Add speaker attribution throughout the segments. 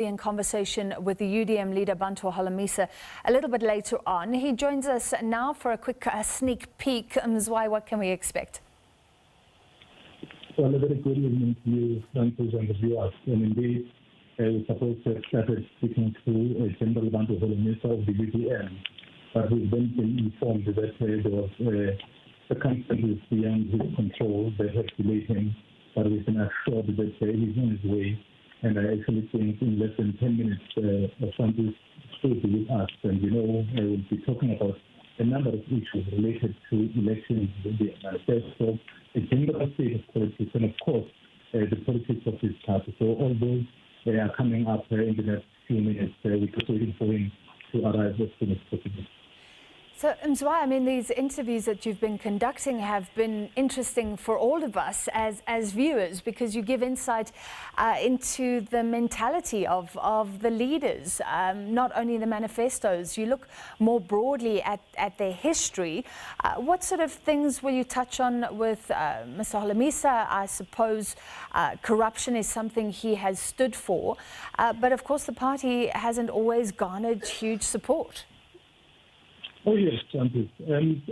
Speaker 1: In conversation with the UDM leader Bantu Holomisa a little bit later on. He joins us now for a quick sneak peek. Mzwai, what can we expect?
Speaker 2: Well, a very good evening to you, Bantu, and the viewers. And indeed, we're supposed to have started speaking to General Bantu Holomisa of the UDM, but we've then been informed that there was circumstances beyond his control that have delayed him, but we've been assured that he's on his way. And I actually think in less than 10 minutes, Bantu will be with us. And we'll be talking about a number of issues related to elections, the manifesto, the general state of politics, and of course, the politics of his party. So all those are coming up in the next few minutes. We're just waiting for him to arrive as soon as possible.
Speaker 1: So, Mzwai, I mean, these interviews that you've been conducting have been interesting for all of us as viewers, because you give insight into the mentality of the leaders, not only the manifestos. You look more broadly at their history. What sort of things will you touch on with Mr. Holomisa? I suppose corruption is something he has stood for, but of course the party hasn't always garnered huge support.
Speaker 2: Oh, yes, Bantu.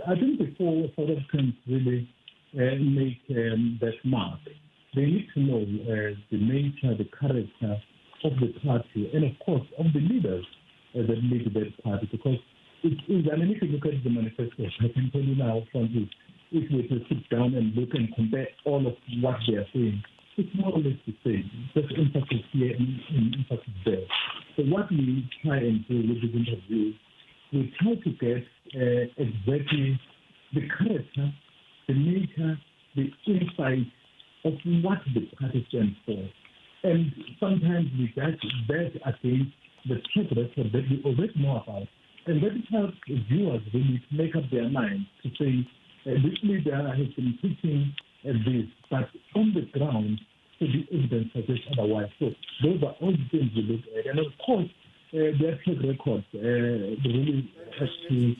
Speaker 2: I think before South Africans really make that mark, they need to know the nature, the character of the party, and of course of the leaders that lead that party. Because if you look at the manifesto, I can tell you now, Bantu, if we were to sit down and look and compare all of what they are saying, it's more or less the same. Just emphasis here and emphasis there. So what we try and do with this interview, we try to get exactly the character, the nature, the insight of what the party stands for. And sometimes we judge that against the track record that we already know about. And that helps viewers really to make up their minds to say, this leader has been preaching this, but on the ground, so the evidence suggests otherwise. So those are all the things we look at. And of course, their track record really has to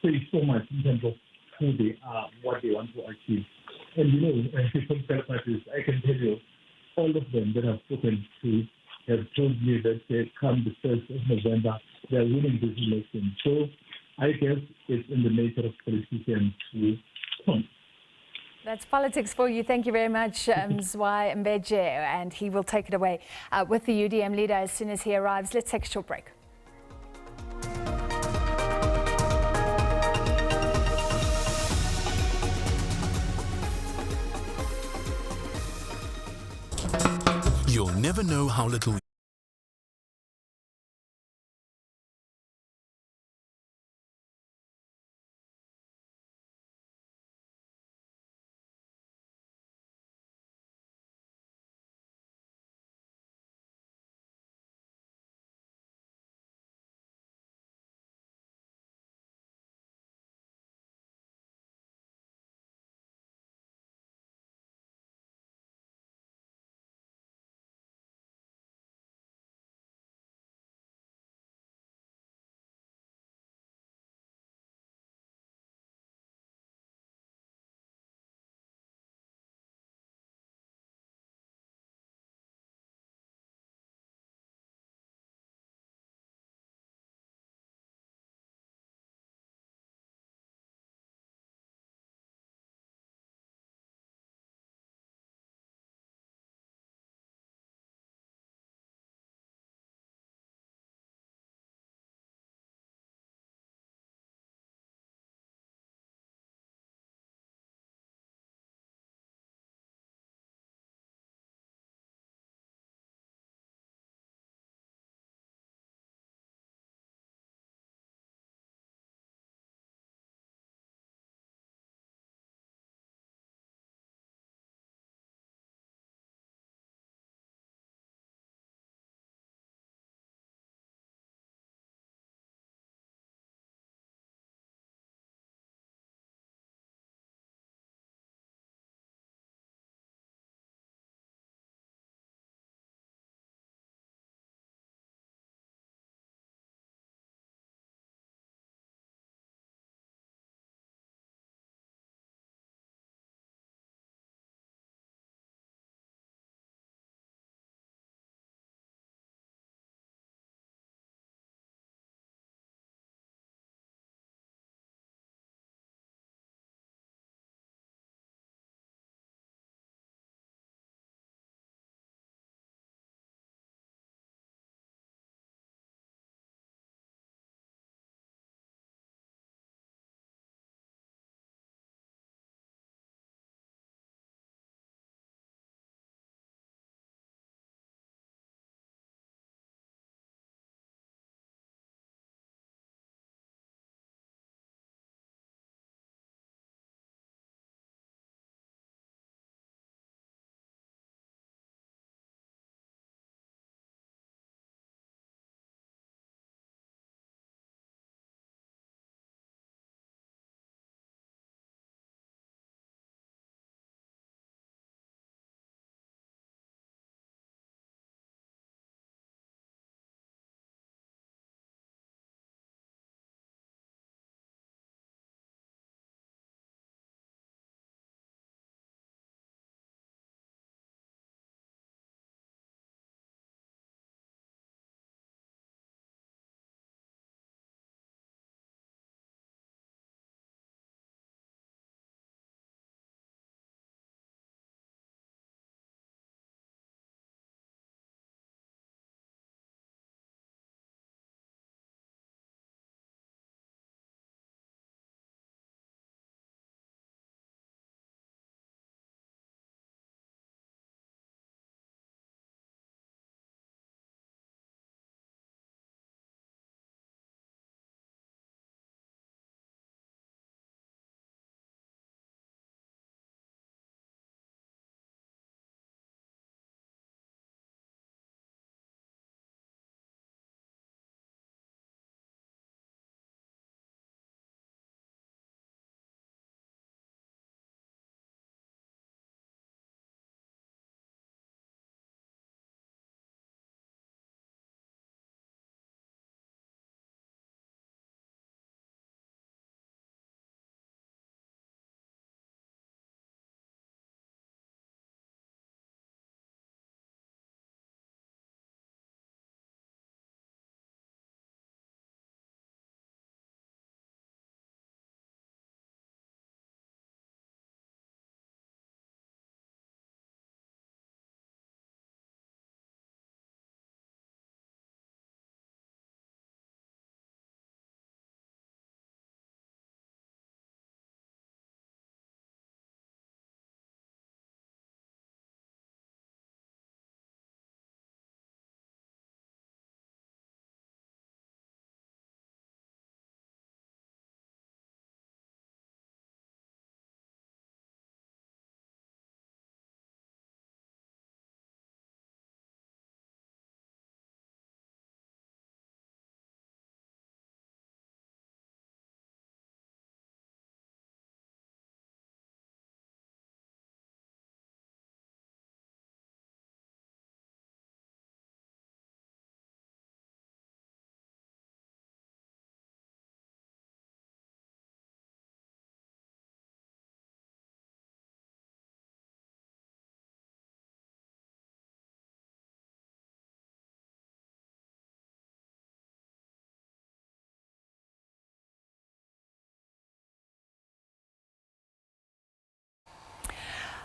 Speaker 2: say so much in terms of who they are, what they want to achieve. And political parties, I can tell you, all of them that I've spoken to have told me that they come the 1st of November, they are winning this election. So I guess it's in the nature of politicians to come.
Speaker 1: That's politics for you. Thank you very much, Mzwai Mbeje, and he will take it away with the UDM leader as soon as he arrives. Let's take a short break.
Speaker 3: You'll never know how little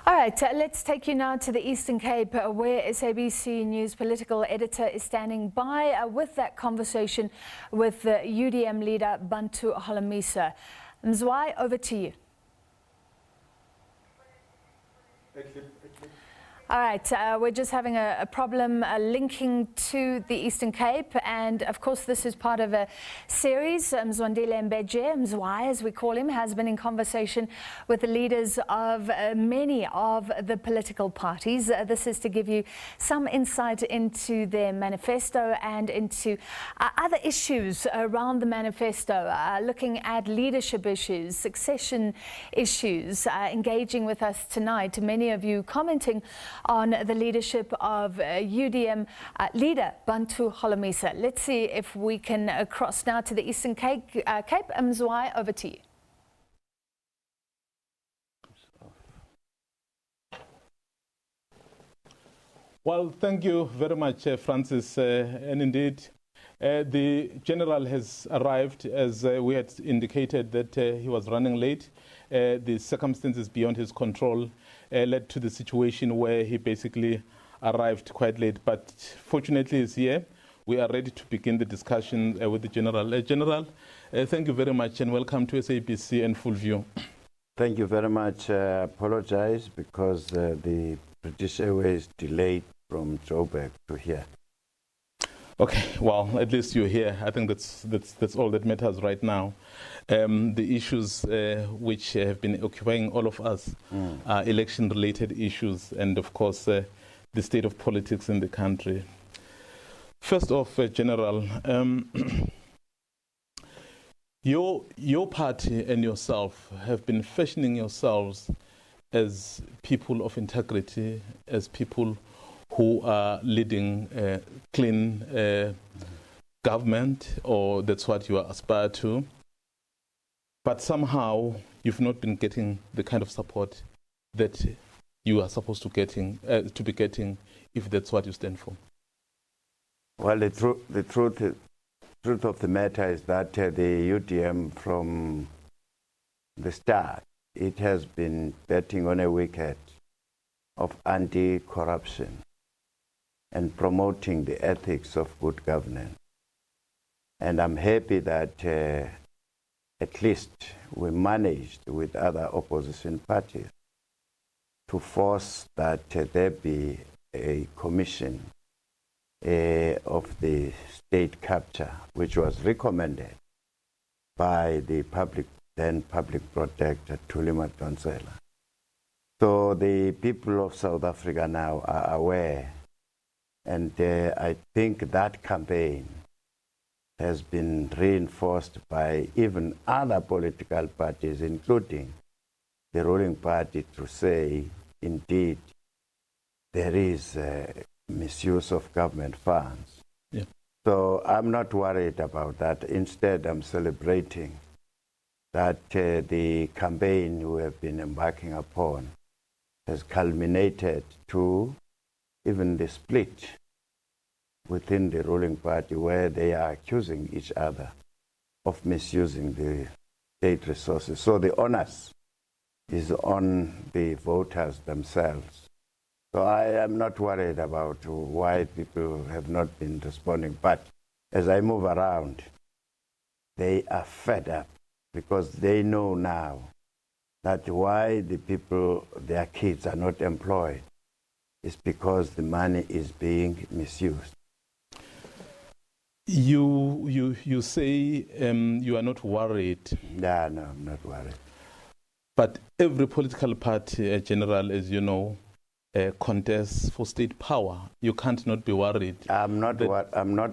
Speaker 1: All right, let's take you now to the Eastern Cape, where SABC News political editor is standing by with that conversation with the UDM leader Bantu Holomisa. Mzwai, over to you. All right, we're just having a problem linking to the Eastern Cape, and of course this is part of a series. Mzwandile Mbeje, Mzwai as we call him, has been in conversation with the leaders of many of the political parties. This is to give you some insight into their manifesto and into other issues around the manifesto, looking at leadership issues, succession issues, engaging with us tonight. Many of you commenting on the leadership of UDM leader Bantu Holomisa. Let's see if we can cross now to the Eastern Cape. Mzwai, over to you.
Speaker 4: Well, thank you very much, Francis. And indeed, the general has arrived, as we had indicated that he was running late. The circumstances beyond his control led to the situation where he basically arrived quite late. But fortunately, he's here. We are ready to begin the discussion with the general. General, thank you very much and welcome to SABC and Full View.
Speaker 5: Thank you very much. I apologize because the British Airways delayed from Joburg to here.
Speaker 4: Okay, well, at least you're here. I think that's all that matters right now. The issues which have been occupying all of us are election-related issues and, of course, the state of politics in the country. First off, General, your party and yourself have been fashioning yourselves as people of integrity, as people who are leading clean government, or that's what you aspire to. But somehow you've not been getting the kind of support that you are supposed to be getting, if that's what you stand for.
Speaker 5: Well, the truth of the matter is that the UDM from the start, it has been betting on a wicket of anti-corruption and promoting the ethics of good governance. And I'm happy that at least we managed with other opposition parties to force that there be a commission of the state capture, which was recommended by the then public protector, Thuli Madonsela. So the people of South Africa now are aware, and I think that campaign has been reinforced by even other political parties, including the ruling party, to say, indeed, there is misuse of government funds.
Speaker 4: Yeah.
Speaker 5: So I'm not worried about that. Instead, I'm celebrating that the campaign we have been embarking upon has culminated to even the split within the ruling party, where they are accusing each other of misusing the state resources. So the onus is on the voters themselves. So I am not worried about why people have not been responding. But as I move around, they are fed up because they know now that why the people, their kids are not employed is because the money is being misused.
Speaker 4: You say you are not worried.
Speaker 5: No, I'm not worried.
Speaker 4: But every political party, General, as you know, contests for state power. You can't not be worried.
Speaker 5: I'm not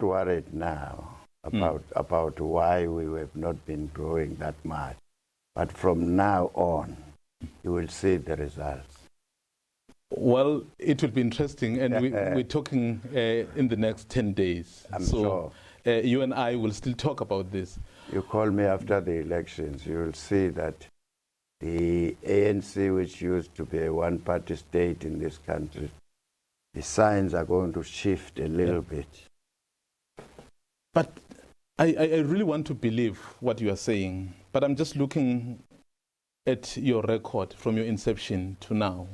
Speaker 5: worried now about why we have not been growing that much. But from now on, you will see the results.
Speaker 4: Well, it will be interesting, and we're talking in the next 10 days.
Speaker 5: I'm sure.
Speaker 4: You and I will still talk about this.
Speaker 5: You call me after the elections, you will see that the ANC, which used to be a one-party state in this country, the signs are going to shift a little bit.
Speaker 4: But I really want to believe what you are saying, but I'm just looking at your record from your inception to now.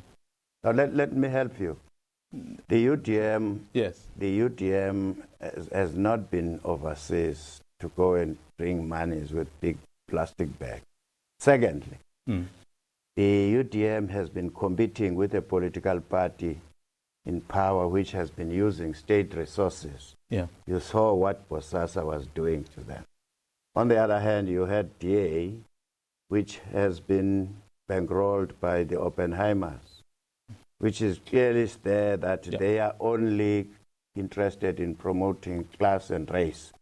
Speaker 5: Now let me help you. The UDM,
Speaker 4: Yes.
Speaker 5: the UDM has not been overseas to go and bring monies with big plastic bags. Secondly, the UDM has been competing with a political party in power which has been using state resources.
Speaker 4: Yeah.
Speaker 5: You saw what Bosasa was doing to them. On the other hand, you had DA, which has been bankrolled by the Oppenheimers, which is clearly there that they are only interested in promoting class and race.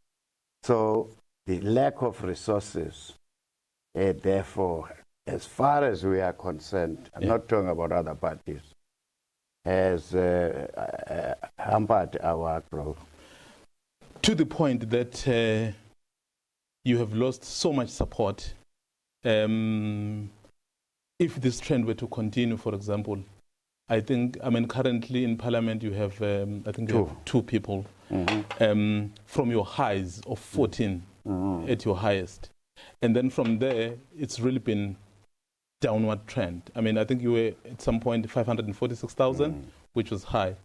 Speaker 5: So the lack of resources, therefore, as far as we are concerned, I'm not talking about other parties, has hampered our growth.
Speaker 4: To the point that you have lost so much support. If this trend were to continue, for example, I think, currently in Parliament you have, I think you have 2 people from your highs of 14 at your highest. And then from there, it's really been downward trend. I think you were at some point 546,000, which was high.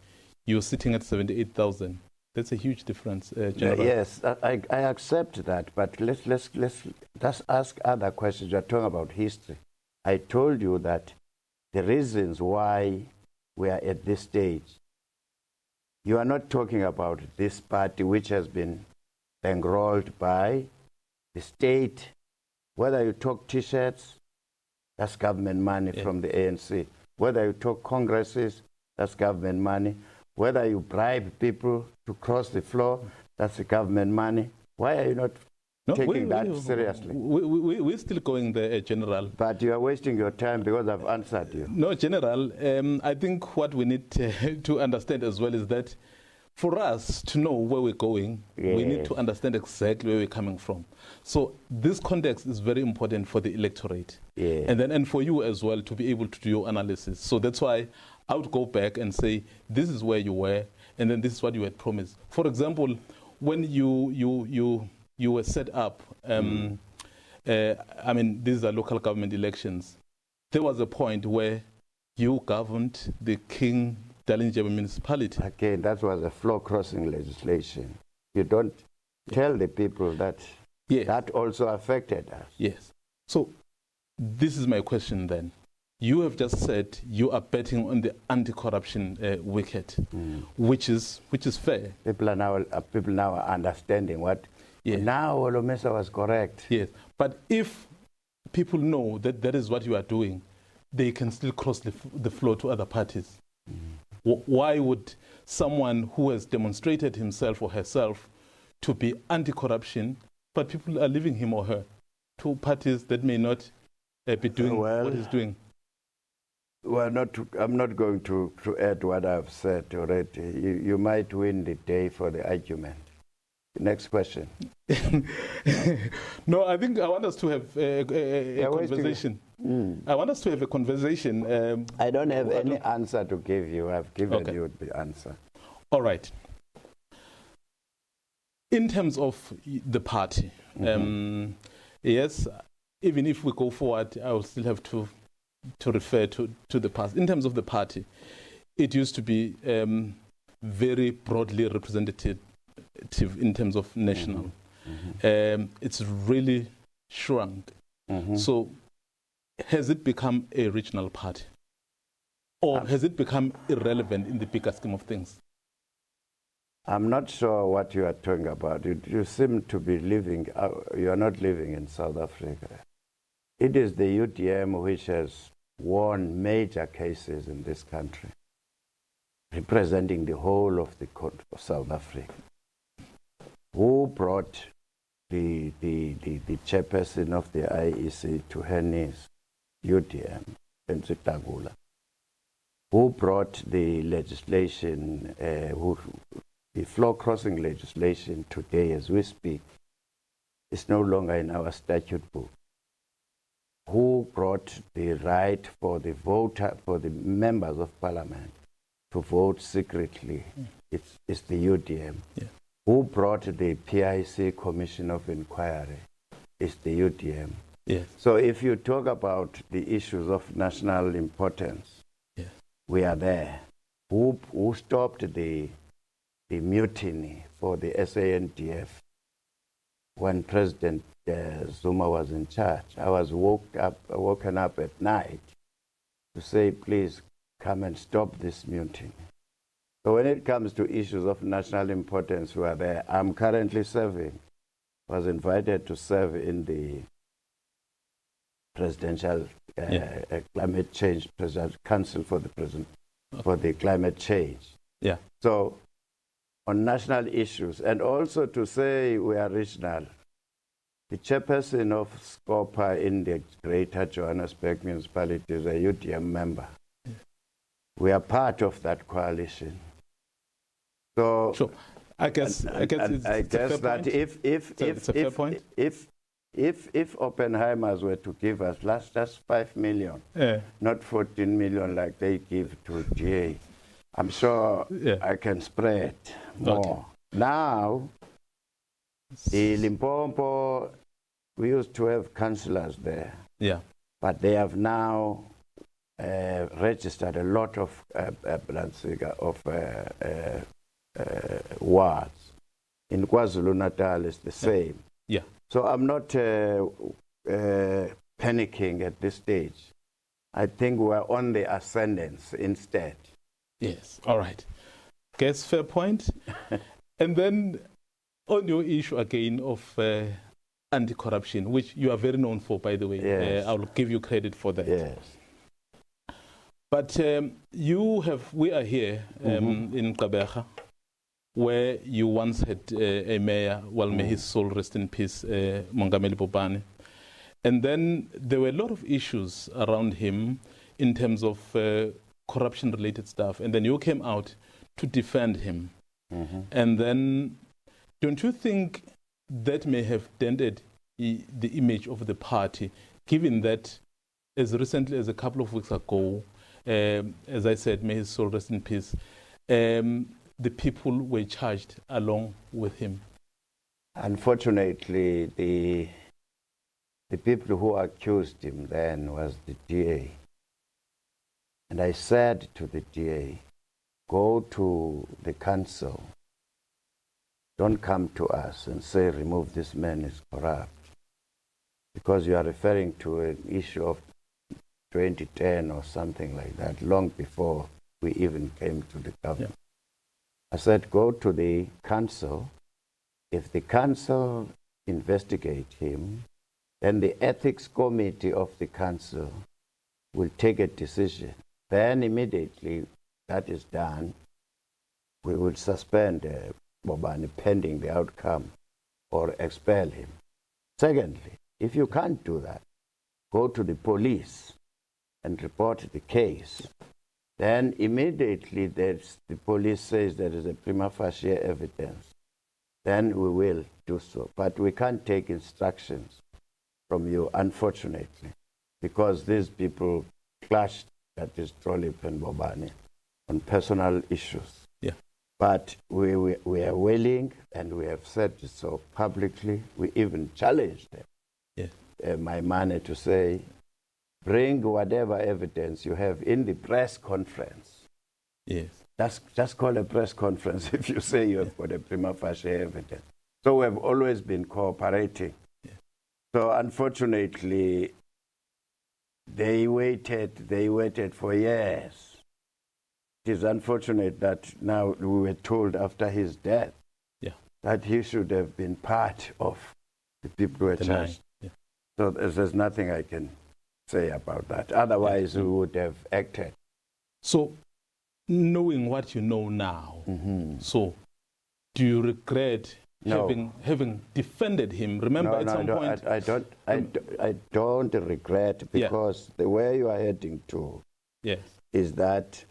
Speaker 4: You're sitting at 78,000. That's a huge difference, General.
Speaker 5: Yes, I accept that, but let's ask other questions. You're talking about history. I told you that the reasons why we are at this stage, you are not talking about this party which has been bankrolled by the state. Whether you talk T-shirts, that's government money from the ANC. Whether you talk congresses, that's government money. Whether you bribe people to cross the floor, that's the government money. Why are you not taking that seriously?
Speaker 4: We're still going there, General.
Speaker 5: But you are wasting your time because I've answered you.
Speaker 4: No, General, I think what we need to understand as well is that for us to know where we're going, we need to understand exactly where we're coming from. So this context is very important for the electorate. And for you as well to be able to do your analysis. So that's why I would go back and say, this is where you were, and then this is what you had promised. For example, when you were set up, these are local government elections, there was a point where you governed the King Dalindyebo municipality.
Speaker 5: Again, that was a floor-crossing legislation. You don't tell the people that that also affected us.
Speaker 4: Yes. So this is my question then. You have just said you are betting on the anti-corruption wicket, which is fair.
Speaker 5: People now are understanding what. Now Holomisa was correct.
Speaker 4: Yes, but if people know that that is what you are doing, they can still cross the floor to other parties. Why would someone who has demonstrated himself or herself to be anti-corruption, but people are leaving him or her to parties that may not be doing what he's doing?
Speaker 5: Well, I'm not going to add what I've said already. You might win the day for the argument. Next question.
Speaker 4: No, I think I want us to have a conversation. I want us to have a conversation.
Speaker 5: I don't have any answer to give you. I've given you the answer.
Speaker 4: All right. In terms of the party, yes, even if we go forward, I will still have to refer to the past. In terms of the party, it used to be very broadly representative in terms of national. It's really shrunk. So has it become a regional party? Or has it become irrelevant in the bigger scheme of things?
Speaker 5: I'm not sure what you are talking about. You seem to be living, you are not living in South Africa. It is the UDM which has won major cases in this country, representing the whole of the South Africa. Who brought the chairperson of the IEC to her knees? UDM, Bantu Holomisa. Who brought the legislation, the floor crossing legislation today as we speak? It's no longer in our statute book. Who brought the right for the voter, for the members of parliament to vote secretly? It's the UDM. Who brought the PIC Commission of Inquiry? It's the UDM. So if you talk about the issues of national importance, we are there. Who stopped the mutiny for the SANDF when President Zuma was in charge? I was woken up at night to say, please come and stop this mutiny. So when it comes to issues of national importance, we are there. I'm currently serving. Was invited to serve in the presidential climate change presidential council for the climate change.
Speaker 4: Yeah.
Speaker 5: So on national issues, and also to say we are regional. The chairperson of SCOPA in the Greater Johannesburg municipality is a UDM member. Yeah. We are part of that coalition. So
Speaker 4: sure. I guess
Speaker 5: that if Oppenheimers were to give us just 5 million, not 14 million like they give to GA, I'm sure I can spread more. Okay. Now, the Limpopo, we used to have councillors there.
Speaker 4: Yeah.
Speaker 5: But they have now registered a lot of wards. In KwaZulu-Natal, it's the same.
Speaker 4: Yeah.
Speaker 5: So I'm not panicking at this stage. I think we're on the ascendance instead.
Speaker 4: Yes. All right. Guess fair point. And then on your issue again of anti-corruption, which you are very known for, by the way.
Speaker 5: Yes.
Speaker 4: I'll give you credit for that.
Speaker 5: Yes.
Speaker 4: But we are here in Gqeberha, where you once had a mayor, well, may his soul rest in peace, Mongameli Bobane. And then there were a lot of issues around him in terms of corruption-related stuff. And then you came out to defend him. Mm-hmm. And then don't you think that may have dented the image of the party, given that as recently as a couple of weeks ago, as I said, may his soul rest in peace, the people were charged along with him?
Speaker 5: Unfortunately, the people who accused him then was the DA. And I said to the DA, go to the council. Don't come to us and say, remove this man, is corrupt. Because you are referring to an issue of 2010 or something like that, long before we even came to the government. Yeah. I said, go to the council. If the council investigate him, then the ethics committee of the council will take a decision. Then immediately that is done, we will suspend Bobane pending the outcome or expel him. Secondly, if you can't do that, go to the police and report the case. Then immediately the police says there is a prima facie evidence. Then we will do so. But we can't take instructions from you, unfortunately, because these people clashed, that is Trolip and Bobane, on personal issues.
Speaker 4: Yeah.
Speaker 5: But we are willing, and we have said so publicly. We even challenged them, my money, to say, bring whatever evidence you have in the press conference.
Speaker 4: Yes.
Speaker 5: Just call a press conference if you say you have got a prima facie evidence. So we have always been cooperating. Yeah. So unfortunately, they waited for years. It is unfortunate that now we were told after his death that he should have been part of the people who were charged. Yeah. So there's nothing I can say about that. Otherwise, we would have acted.
Speaker 4: So, knowing what you know now, so do you regret having defended him? Remember, at some point,
Speaker 5: I don't regret, because the way you are heading to is that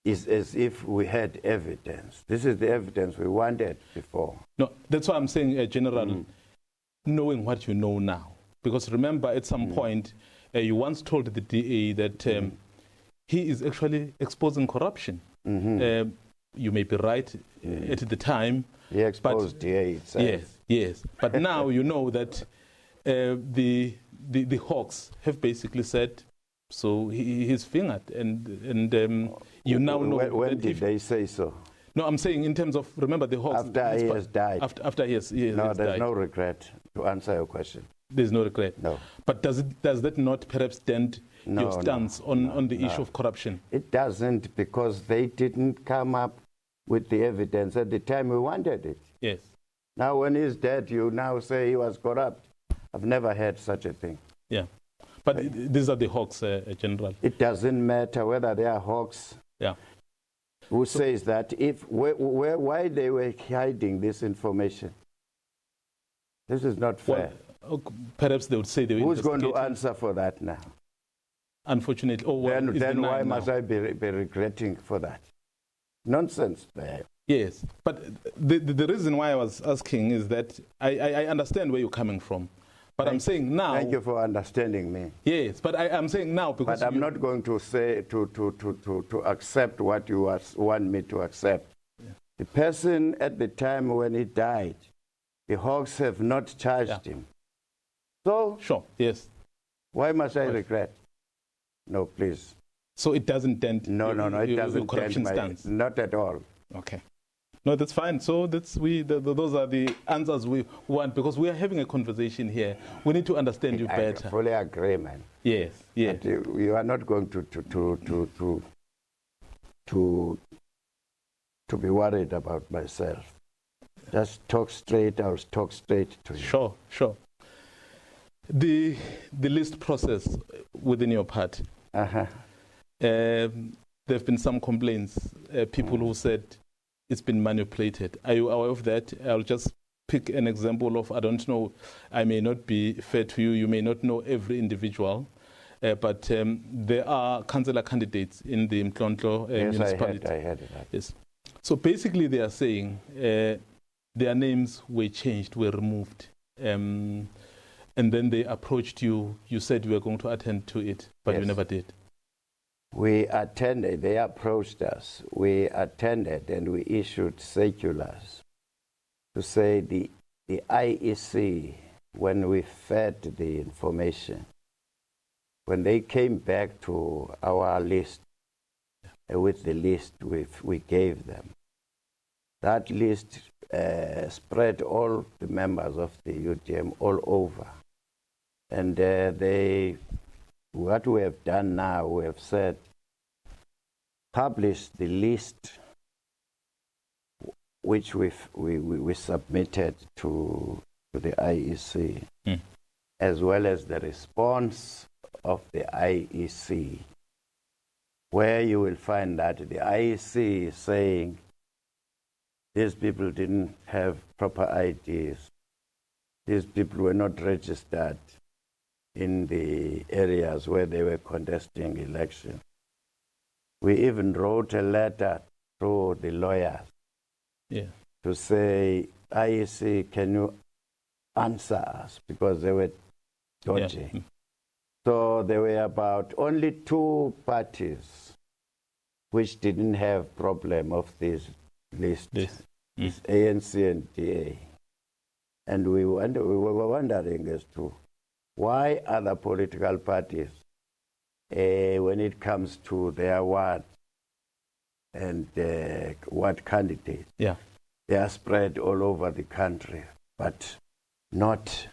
Speaker 5: is as if we had evidence. This is the evidence we wanted before.
Speaker 4: No, that's why I'm saying, General, knowing what you know now. Because remember, at some point, you once told the DA that he is actually exposing corruption. You may be right at the time.
Speaker 5: He exposed DA itself.
Speaker 4: Yes. But now you know that the Hawks have basically said So he's fingered, and you now know.
Speaker 5: When did they say so?
Speaker 4: No, I'm saying in terms of, remember the Hawks.
Speaker 5: After he has died.
Speaker 4: After he has
Speaker 5: No, there's
Speaker 4: died.
Speaker 5: no regret to answer your question.
Speaker 4: There's no regret.
Speaker 5: No.
Speaker 4: But does that not perhaps dent your stance on the issue of corruption?
Speaker 5: It doesn't, because they didn't come up with the evidence at the time we wanted it.
Speaker 4: Yes.
Speaker 5: Now when he's dead, you now say he was corrupt. I've never heard such a thing.
Speaker 4: Yeah. But these are the Hawks, General.
Speaker 5: It doesn't matter whether they are Hawks.
Speaker 4: Yeah.
Speaker 5: Who says that? Why they were hiding this information? This is not fair.
Speaker 4: Well, perhaps they would say they were
Speaker 5: Who's going to
Speaker 4: investigating.
Speaker 5: answer for that now?
Speaker 4: Unfortunately. Oh, well,
Speaker 5: Then why must I be regretting for that? Nonsense there.
Speaker 4: Yes. But the reason why I was asking is that I understand where you're coming from. But I'm saying now.
Speaker 5: Thank you for understanding me.
Speaker 4: Yes, but I'm saying now because.
Speaker 5: But I'm not going to say to accept what you want me to accept. Yeah. The person at the time when he died, the Hawks have not charged him. So.
Speaker 4: Sure. Yes.
Speaker 5: Why must I regret? No, please.
Speaker 4: So it doesn't dent.
Speaker 5: No, it doesn't
Speaker 4: corruption
Speaker 5: dent
Speaker 4: stance.
Speaker 5: Not at all.
Speaker 4: Okay. No, that's fine. So those are the answers we want, because we are having a conversation here. We need to understand you better.
Speaker 5: I fully agree, man.
Speaker 4: Yes, yes.
Speaker 5: But you are not going to be worried about myself. Just talk straight. I'll talk straight to you.
Speaker 4: Sure. The list process within your party. There have been some complaints. People who said it's been manipulated. Are you aware of that? I'll just pick an example of, I don't know, I may not be fair to you, you may not know every individual, but there are councillor candidates in the Mhlonhlo municipality.
Speaker 5: I heard that.
Speaker 4: Yes. So basically they are saying their names were changed, were removed. And then they approached you. You said you were going to attend to it, but you never did.
Speaker 5: We attended, they approached us. We attended and we issued circulars to say the IEC, when we fed the information, when they came back to our list, with the list we gave them, that list spread all the members of the UDM all over. And what we have done now, we have said, publish the list which we submitted to the IEC, as well as the response of the IEC, where you will find that the IEC is saying these people didn't have proper IDs, these people were not registered in the areas where they were contesting elections. We even wrote a letter to the lawyers to say, IEC, can you answer us? Because they were dodgy. Yeah. So there were about only 2 parties which didn't have problem of this list. It's ANC and DA. And we were wondering as to why other political parties, when it comes to their ward and ward candidates, they are spread all over the country, but not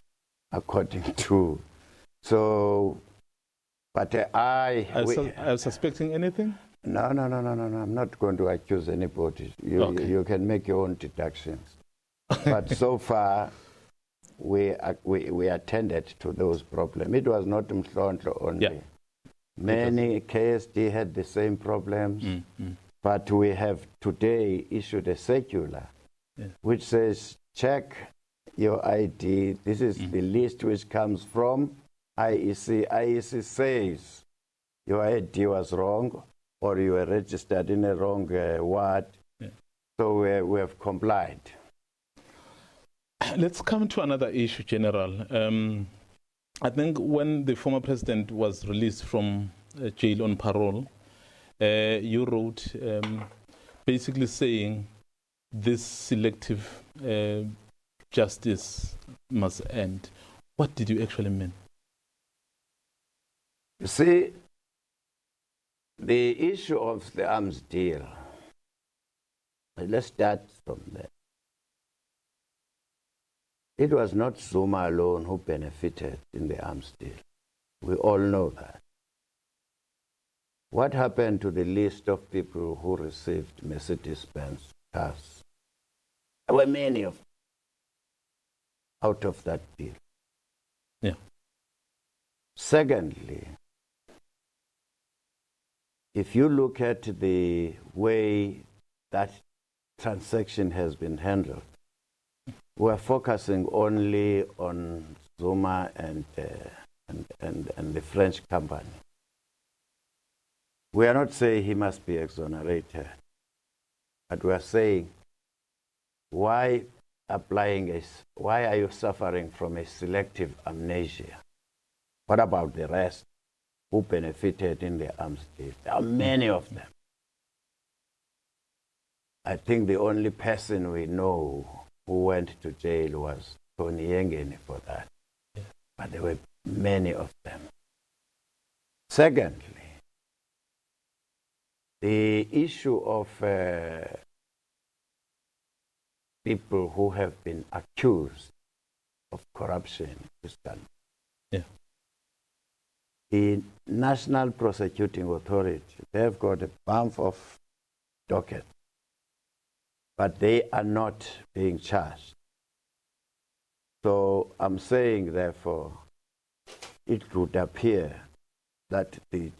Speaker 5: according to. So, but
Speaker 4: Are you suspecting anything?
Speaker 5: No. I'm not going to accuse anybody. You can make your own deductions. But so far, we attended to those problems. It was not Mhlonhlo only. Yeah. Many KSD had the same problems, but we have today issued a circular which says, check your ID. This is the list which comes from IEC. IEC says your ID was wrong or you were registered in a wrong ward. Yeah. So we have complied.
Speaker 4: Let's come to another issue, General. I think when the former president was released from jail on parole, you wrote basically saying this selective justice must end. What did you actually mean?
Speaker 5: You see, The issue of the arms deal, let's start from there. It was not Zuma alone who benefited in the arms deal. We all know that. What happened to the list of people who received Mercedes-Benz cars? There were many of them out of that deal.
Speaker 4: Yeah.
Speaker 5: Secondly, if you look at the way that transaction has been handled, we're focusing only on Zuma and the French company. We are not saying he must be exonerated, but we are saying, why are you suffering from a selective amnesia? What about the rest who benefited in the arms deal? There are many of them. I think the only person we know who went to jail was Tony Yengeni for that. Yeah. But there were many of them. Secondly, the issue of people who have been accused of corruption in this country.
Speaker 4: Yeah.
Speaker 5: The National Prosecuting Authority, they've got a bunch of dockets, but they are not being charged. So I'm saying, therefore, it would appear that the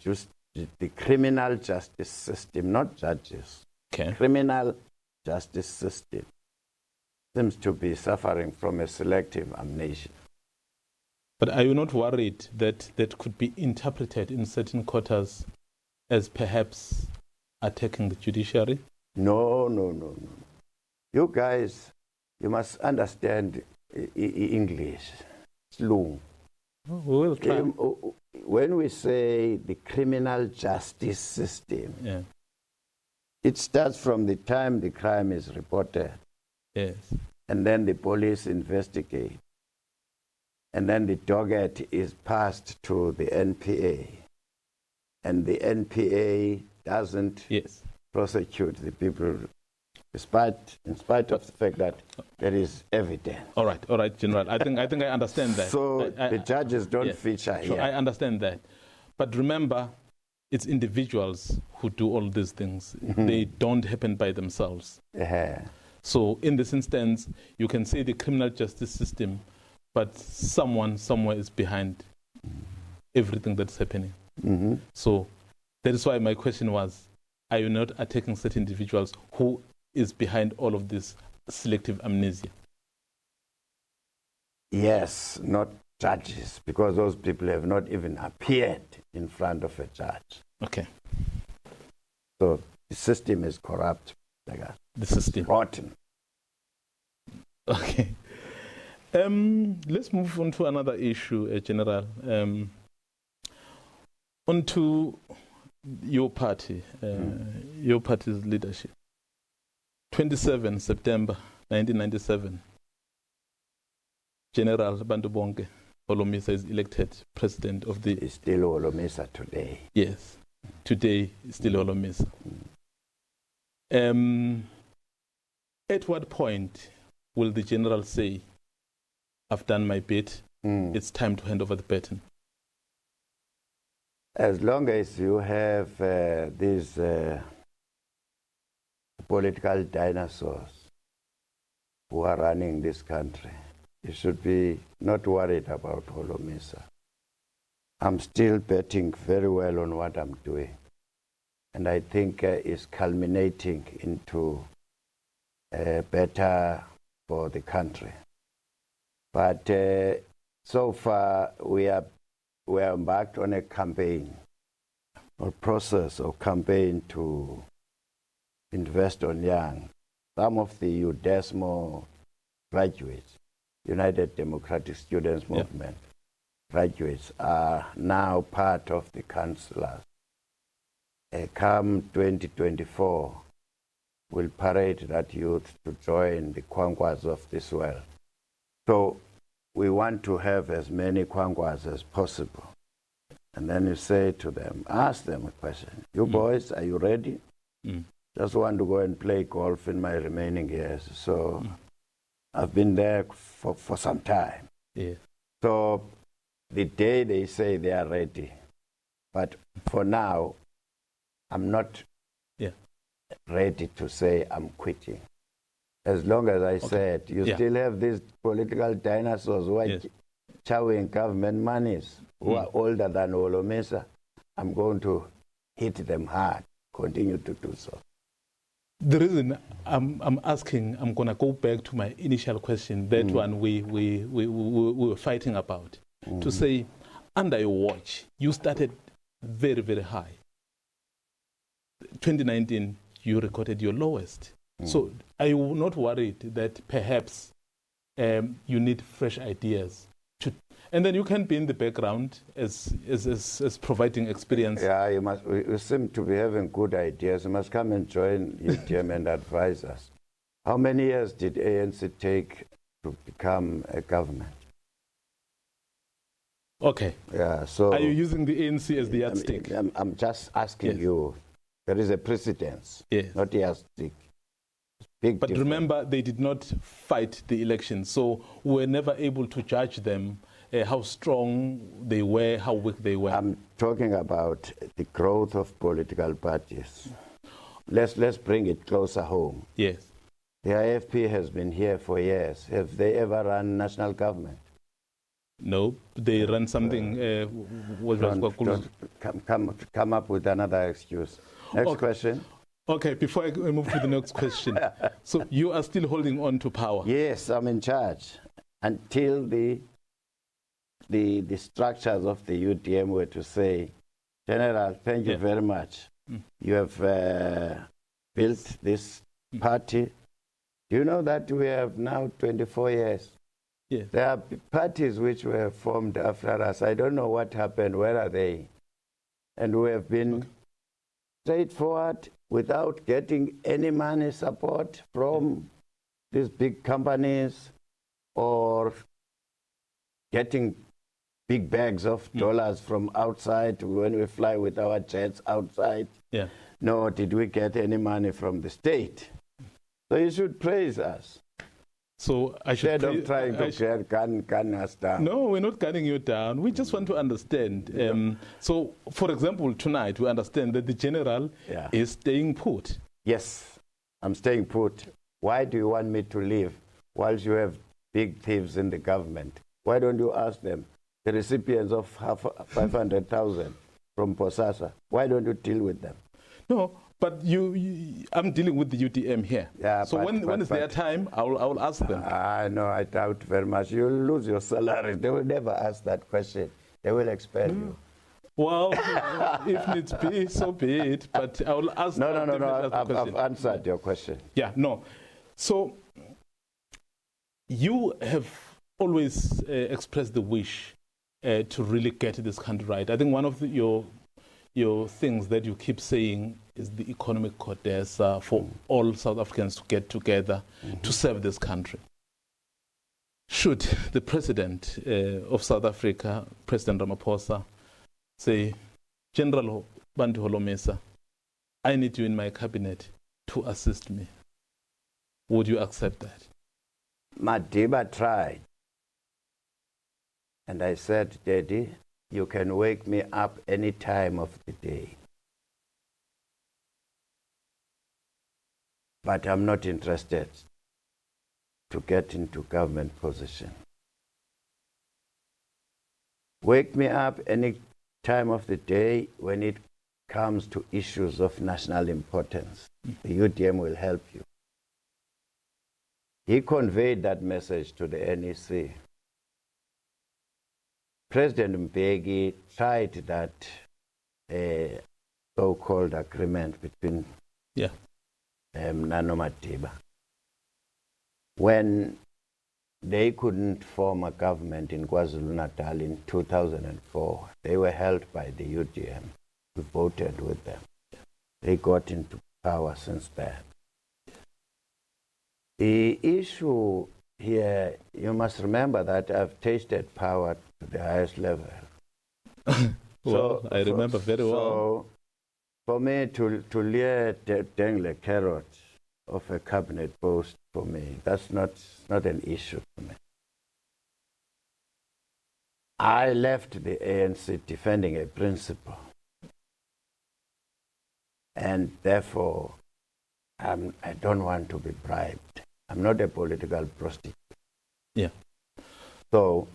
Speaker 5: criminal justice system, not judges,
Speaker 4: okay,
Speaker 5: criminal justice system seems to be suffering from a selective amnesia.
Speaker 4: But are you not worried that that could be interpreted in certain quarters as perhaps attacking the judiciary?
Speaker 5: No. You guys, you must understand English. Slow.
Speaker 4: We will try.
Speaker 5: When we say the criminal justice system,
Speaker 4: yeah,
Speaker 5: it starts from the time the crime is reported.
Speaker 4: Yes.
Speaker 5: And then the police investigate. And then the docket is passed to the NPA. And the NPA doesn't prosecute the people in spite of the fact that there is evidence.
Speaker 4: All right, General. I think I understand that.
Speaker 5: So the judges don't feature here.
Speaker 4: I understand that. But remember, it's individuals who do all these things. Mm-hmm. They don't happen by themselves.
Speaker 5: Yeah.
Speaker 4: So in this instance, you can say the criminal justice system, but someone somewhere is behind everything that's happening.
Speaker 5: Mm-hmm.
Speaker 4: So that is why my question was, are you not attacking certain individuals who is behind all of this selective amnesia?
Speaker 5: Yes, not judges, because those people have not even appeared in front of a judge.
Speaker 4: Okay.
Speaker 5: So the system is corrupt.
Speaker 4: The system.
Speaker 5: It's rotten.
Speaker 4: Okay. Let's move on to another issue, General. On to your party, your party's leadership. 27 September 1997, General Bantu Holomisa is elected president of the...
Speaker 5: It's still Holomisa today.
Speaker 4: Yes, today is still Holomisa. At what point will the general say, I've done my bit, it's time to hand over the baton?
Speaker 5: As long as you have these political dinosaurs who are running this country, you should be not worried about Holomisa. I'm still betting very well on what I'm doing. And I think it's culminating into better for the country. But so far, we are embarked on a campaign, or process of campaign to invest on young. Some of the UDM graduates, United Democratic Students Movement graduates, are now part of the councillors. Come 2024, we'll parade that youth to join the Kwangwas of this world. So we want to have as many Kwangwas as possible. And then you say to them, ask them a question. You boys, are you ready? Just want to go and play golf in my remaining years. So I've been there for some time.
Speaker 4: Yeah.
Speaker 5: So the day they say they are ready, but for now, I'm not ready to say I'm quitting. As long as I said, you still have these political dinosaurs who are chowing government monies, who are older than Holomisa, I'm going to hit them hard, continue to do so.
Speaker 4: The reason I'm asking, I'm going to go back to my initial question, that one we were fighting about, to say, under your watch, you started very, very high. 2019, you recorded your lowest. So are you not worried that perhaps you need fresh ideas? And then you can be in the background as providing experience.
Speaker 5: Yeah, you seem to be having good ideas. You must come and join UDM and advise us. How many years did ANC take to become a government?
Speaker 4: Okay.
Speaker 5: Yeah, so
Speaker 4: are you using the ANC as the yardstick?
Speaker 5: I'm just asking you. There is a precedence, not a yardstick. Big
Speaker 4: but
Speaker 5: difference.
Speaker 4: Remember, they did not fight the election, so we were never able to judge them how strong they were, how weak they were.
Speaker 5: I'm talking about the growth of political parties. Let's bring it closer home.
Speaker 4: Yes.
Speaker 5: The IFP has been here for years. Have they ever run national government?
Speaker 4: No, they run something.
Speaker 5: Come up with another excuse. Next question.
Speaker 4: Okay, before I move to the next question. So you are still holding on to power?
Speaker 5: Yes, I'm in charge until the structures of the UDM were to say, General, thank you very much. You have built this party. Do you know that we have now 24 years?
Speaker 4: Yes.
Speaker 5: There are parties which were formed after us. I don't know what happened. Where are they? And we have been straightforward without getting any money support from these big companies or getting big bags of dollars from outside when we fly with our jets outside. Yeah. Nor did we get any money from the state. So you should praise us.
Speaker 4: So I should
Speaker 5: instead of trying to gun us down.
Speaker 4: No, we're not gunning you down. We just want to understand. So, for example, tonight we understand that the general is staying put.
Speaker 5: Yes, I'm staying put. Why do you want me to leave whilst you have big thieves in the government? Why don't you ask them, the recipients of 500,000 from Posasa, why don't you deal with them?
Speaker 4: No, but I'm dealing with the UDM here. Yeah, so when is their time, I will ask them.
Speaker 5: No, I doubt very much. You'll lose your salary. They will never ask that question. They will expel you.
Speaker 4: Well, if needs be, so be it. But I will ask.
Speaker 5: No. I've answered your question.
Speaker 4: Yeah, no. So you have always expressed the wish to really get this country right. I think one of your things that you keep saying is the economic codesa for all South Africans to get together to serve this country. Should the president of South Africa, President Ramaphosa, say, General Bantu Holomisa, I need you in my cabinet to assist me, would you accept that?
Speaker 5: Madiba tried. And I said, Daddy, you can wake me up any time of the day. But I'm not interested to get into government position. Wake me up any time of the day when it comes to issues of national importance. The UDM will help you. He conveyed that message to the NEC. President Mbeki tried that so-called agreement between Nano Madiba. When they couldn't form a government in KwaZulu-Natal in 2004, they were held by the UDM. We voted with them. They got into power since then. The issue here, you must remember that I've tasted power to the highest level.
Speaker 4: Well, I remember very well.
Speaker 5: So, for me to dangle a carrot of a cabinet post, for me, that's not an issue for me. I left the ANC defending a principle. And therefore, I don't want to be bribed. I'm not a political prostitute.
Speaker 4: Yeah.
Speaker 5: So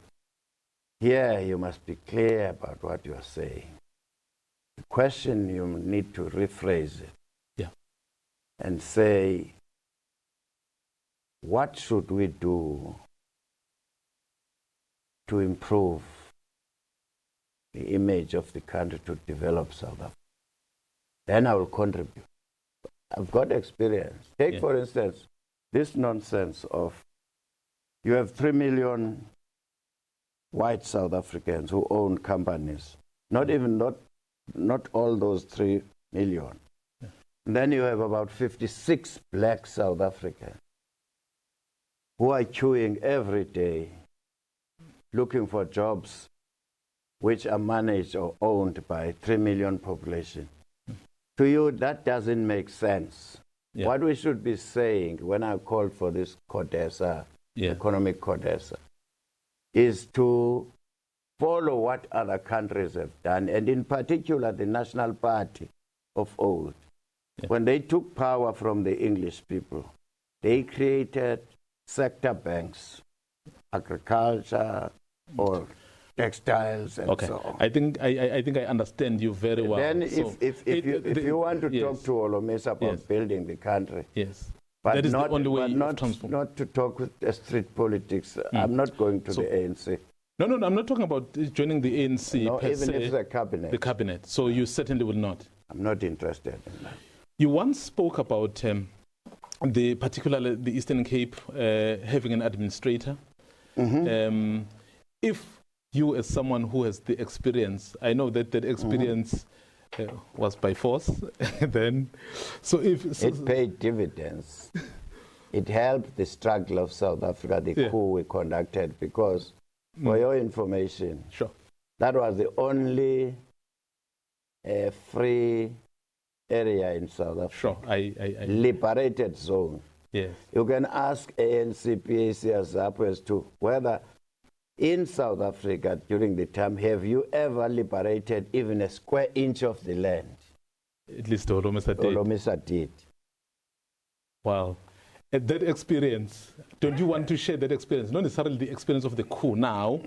Speaker 5: here you must be clear about what you are saying. The question, you need to rephrase it.
Speaker 4: Yeah.
Speaker 5: And say, what should we do to improve the image of the country, to develop South Africa? Then I will contribute. I've got experience. Take, for instance, this nonsense of you have 3 million white South Africans who own companies. Not all those 3 million. Yeah. And then you have about 56 black South Africans who are queuing every day looking for jobs which are managed or owned by 3 million population. To you, that doesn't make sense. Yeah. What we should be saying when I called for this CODESA, economic CODESA, is to follow what other countries have done, and in particular the National Party of old. Yeah. When they took power from the English people, they created sector banks, agriculture or textiles and so on.
Speaker 4: I think I understand you very well.
Speaker 5: Then if you want to talk to Holomisa about building the country, but
Speaker 4: that is
Speaker 5: not,
Speaker 4: the only way
Speaker 5: not to talk with street politics. I'm not going to the ANC.
Speaker 4: No, I'm not talking about joining the ANC.
Speaker 5: No,
Speaker 4: per
Speaker 5: even
Speaker 4: se,
Speaker 5: if the cabinet.
Speaker 4: The cabinet. So you certainly will not.
Speaker 5: I'm not interested in that.
Speaker 4: You once spoke about particularly the Eastern Cape having an administrator. Mm-hmm. If you, as someone who has the experience, I know that experience was by force. Then,
Speaker 5: it paid dividends. It helped the struggle of South Africa, the coup we conducted, because, for your information, that was the only free area in South Africa.
Speaker 4: I
Speaker 5: liberated zone.
Speaker 4: Yes.
Speaker 5: You can ask ANC, PAC, ZAPU as to whether in South Africa during the time, have you ever liberated even a square inch of the land?
Speaker 4: At least Holomisa
Speaker 5: did.
Speaker 4: Wow. And that experience, don't you want to share that experience? Not necessarily the experience of the coup now,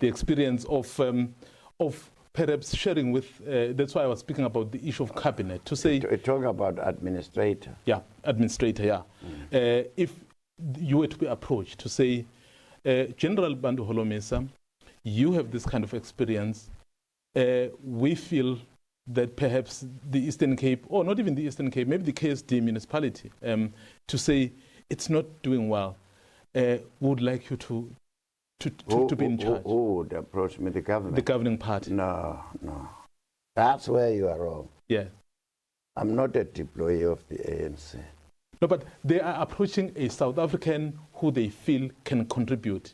Speaker 4: the experience of perhaps sharing with, that's why I was speaking about the issue of cabinet, to say...
Speaker 5: We're talking about administrator.
Speaker 4: Yeah, administrator, yeah. If you were to be approached to say, General Bantu Holomisa, you have this kind of experience. We feel that perhaps the Eastern Cape, or not even the Eastern Cape, maybe the KSD municipality, to say it's not doing well, would like you to be in charge.
Speaker 5: Who would approach me? The government?
Speaker 4: The governing party.
Speaker 5: No. That's where you are wrong.
Speaker 4: Yeah.
Speaker 5: I'm not a employee of the ANC.
Speaker 4: No, but they are approaching a South African who they feel can contribute.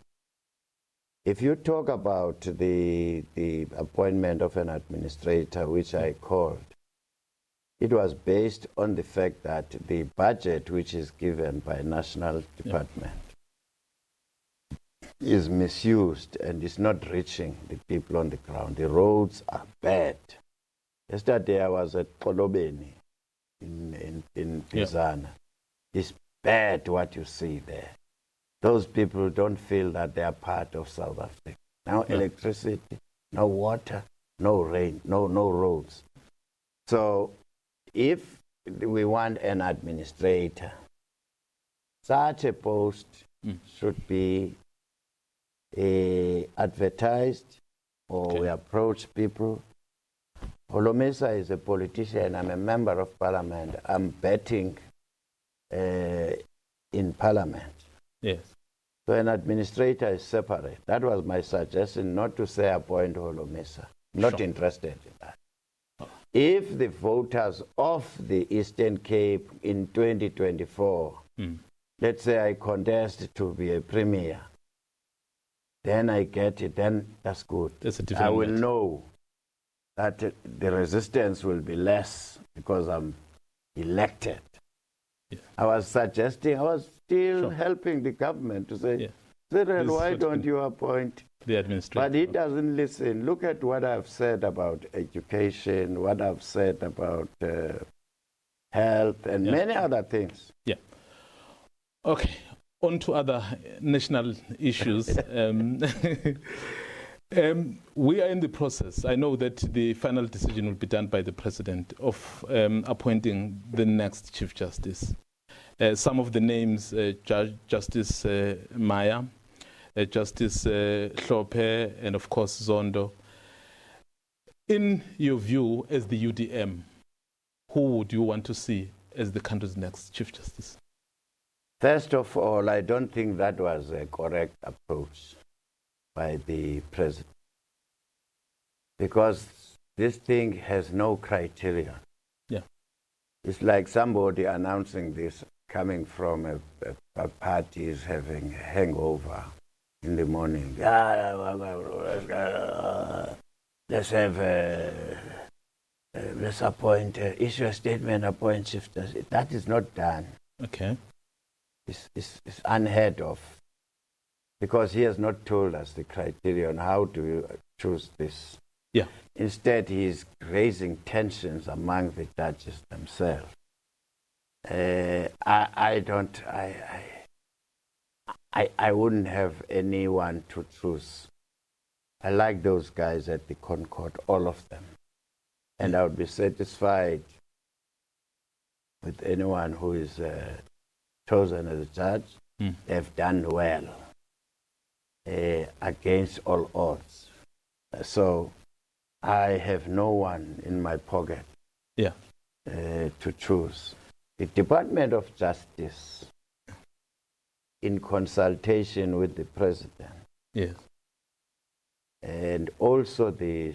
Speaker 5: If you talk about the appointment of an administrator, which I called, it was based on the fact that the budget which is given by national department is misused and is not reaching the people on the ground. The roads are bad. Yesterday I was at Kolobeni in Pizana. It's bad what you see there. Those people don't feel that they are part of South Africa. No electricity, no water, no rain, no roads. So if we want an administrator, such a post should be advertised, or we approach people. Holomisa is a politician. I'm a member of parliament. I'm betting in parliament.
Speaker 4: Yes.
Speaker 5: So an administrator is separate. That was my suggestion, not to say appoint Holomisa. Not interested in that. If the voters of the Eastern Cape in 2024, let's say I contest to be a premier, then I get it, then that's good.
Speaker 4: That's a different
Speaker 5: I will know that the resistance will be less because I'm elected. Yeah. I was suggesting, I was still helping the government to say, Cyril, why don't you appoint
Speaker 4: the administrator?
Speaker 5: But he doesn't listen. Look at what I've said about education, what I've said about health, and many other things.
Speaker 4: Yeah. Okay. On to other national issues. We are in the process. I know that the final decision will be done by the President of appointing the next Chief Justice. Some of the names, Justice Maya, Justice Hlophe, and of course Zondo. In your view, as the UDM, who would you want to see as the country's next Chief Justice?
Speaker 5: First of all, I don't think that was a correct approach by the President, because this thing has no criteria. Yeah, it's like somebody announcing this coming from a party is having a hangover in the morning. Let's have let's appoint, issue a statement, appoint Chief Justice. That is not done.
Speaker 4: Okay.
Speaker 5: It's unheard of, because he has not told us the criteria on how to choose this.
Speaker 4: Yeah.
Speaker 5: Instead, he is raising tensions among the judges themselves. I wouldn't have anyone to choose. I like those guys at the Concord, all of them. And I would be satisfied with anyone who is chosen as a judge. They've done well against all odds. So I have no one in my pocket to choose. The Department of Justice, in consultation with the President, and also the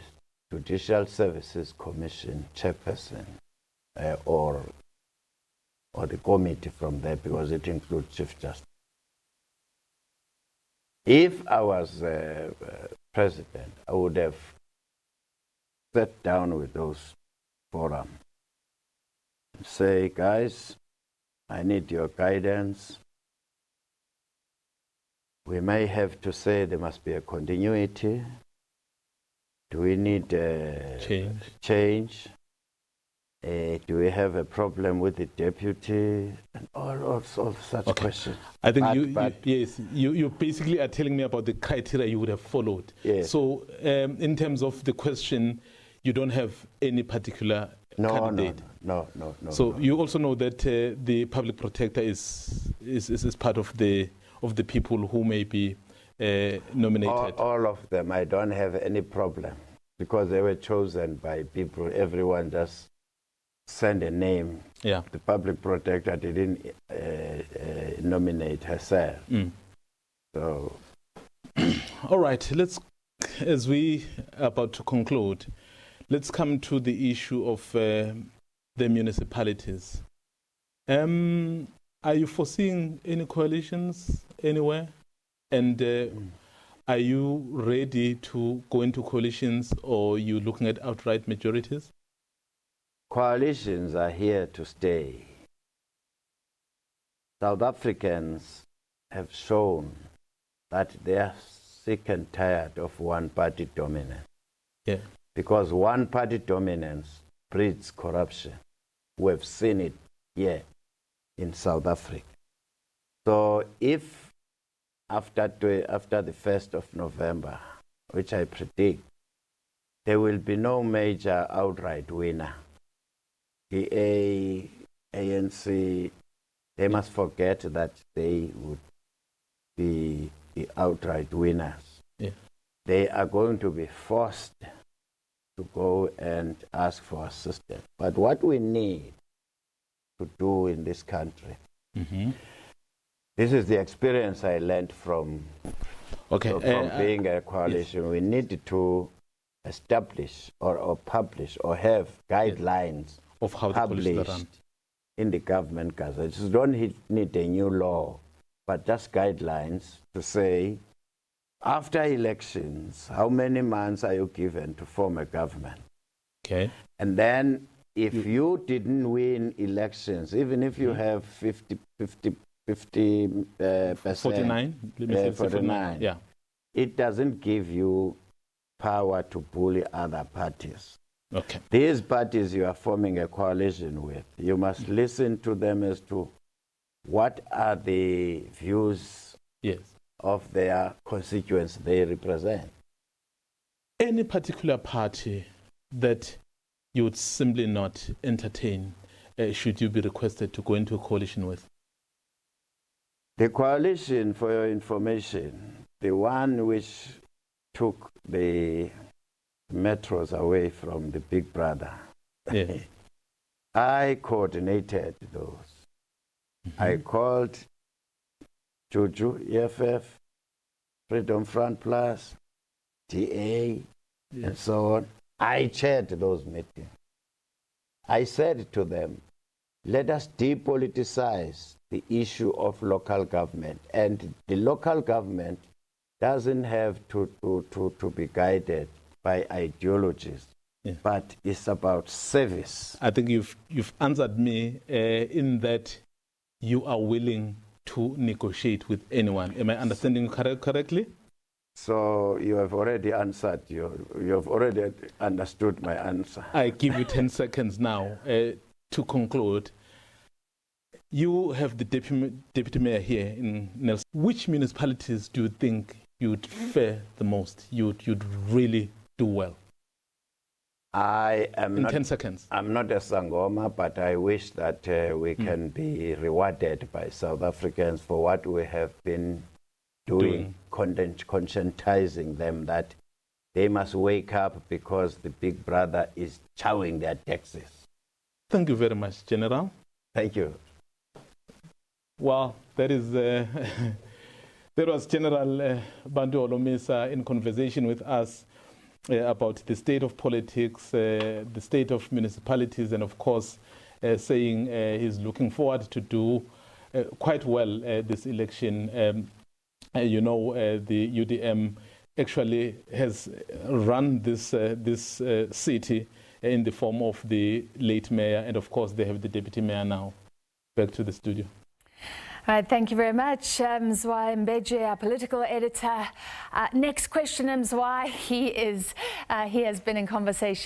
Speaker 5: Judicial Services Commission chairperson, or the committee from there, because it includes Chief Justice. If I was President, I would have sat down with those forums, say, guys, I need your guidance. We may have to say there must be a continuity. Do we need change? Do we have a problem with the deputy? And all such questions.
Speaker 4: I think you basically are telling me about the criteria you would have followed.
Speaker 5: Yes.
Speaker 4: So in terms of the question, you don't have any particular candidate?
Speaker 5: No.
Speaker 4: So you also know that the public protector is part of the people who may be nominated?
Speaker 5: All of them. I don't have any problem, because they were chosen by people. Everyone just sent a name.
Speaker 4: Yeah.
Speaker 5: The public protector didn't nominate herself. So,
Speaker 4: all right. As we are about to conclude, let's come to the issue of the municipalities. Are you foreseeing any coalitions anywhere? And are you ready to go into coalitions, or are you looking at outright majorities?
Speaker 5: Coalitions are here to stay. South Africans have shown that they are sick and tired of one-party dominance.
Speaker 4: Yeah.
Speaker 5: Because one-party dominance breeds corruption. We've seen it here in South Africa. So if after the 1st of November, which I predict, there will be no major outright winner, the ANC, they must forget that they would be the outright winners.
Speaker 4: Yeah.
Speaker 5: They are going to be forced to go and ask for assistance. But what we need to do in this country, this is the experience I learned from being a coalition. Yes. We need to establish or publish or have guidelines
Speaker 4: of how
Speaker 5: published in the government gazette. You don't need a new law, but just guidelines to say, after elections, how many months are you given to form a government?
Speaker 4: Okay.
Speaker 5: And then if you didn't win elections, even if you have 50%,
Speaker 4: 49. Let me say
Speaker 5: 49,
Speaker 4: yeah.
Speaker 5: it doesn't give you power to bully other parties.
Speaker 4: Okay.
Speaker 5: These parties you are forming a coalition with, you must listen to them as to what are the views of their constituents they represent.
Speaker 4: Any particular party that you would simply not entertain, should you be requested to go into a coalition with?
Speaker 5: The coalition, for your information, the one which took the metros away from the big brother, I coordinated those. I called Juju, EFF, Freedom Front Plus, DA, and so on. I chaired those meetings. I said to them, let us depoliticize the issue of local government. And the local government doesn't have to be guided by ideologies, but it's about service.
Speaker 4: I think you've answered me in that you are willing to negotiate with anyone. Am I understanding correctly?
Speaker 5: So you have already answered. You have already understood my answer.
Speaker 4: I give you 10 seconds now to conclude. You have the deputy mayor here in Nelson. Which municipalities do you think you'd fare the most? You'd really do well?
Speaker 5: I am
Speaker 4: in
Speaker 5: not,
Speaker 4: 10 seconds.
Speaker 5: I'm not a Sangoma, but I wish that we can be rewarded by South Africans for what we have been doing. Conscientizing them that they must wake up because the big brother is chowing their taxes.
Speaker 4: Thank you very much, General.
Speaker 5: Thank you.
Speaker 4: Well, that is that was General Bantu Holomisa in conversation with us about the state of politics, the state of municipalities, and of course saying he's looking forward to do quite well this election. You know, the UDM actually has run this city in the form of the late mayor, and of course they have the deputy mayor now. Back to the studio.
Speaker 1: All right, thank you very much, Mzwai Mbeje, our political editor. Next question, Mzwai. He has been in conversation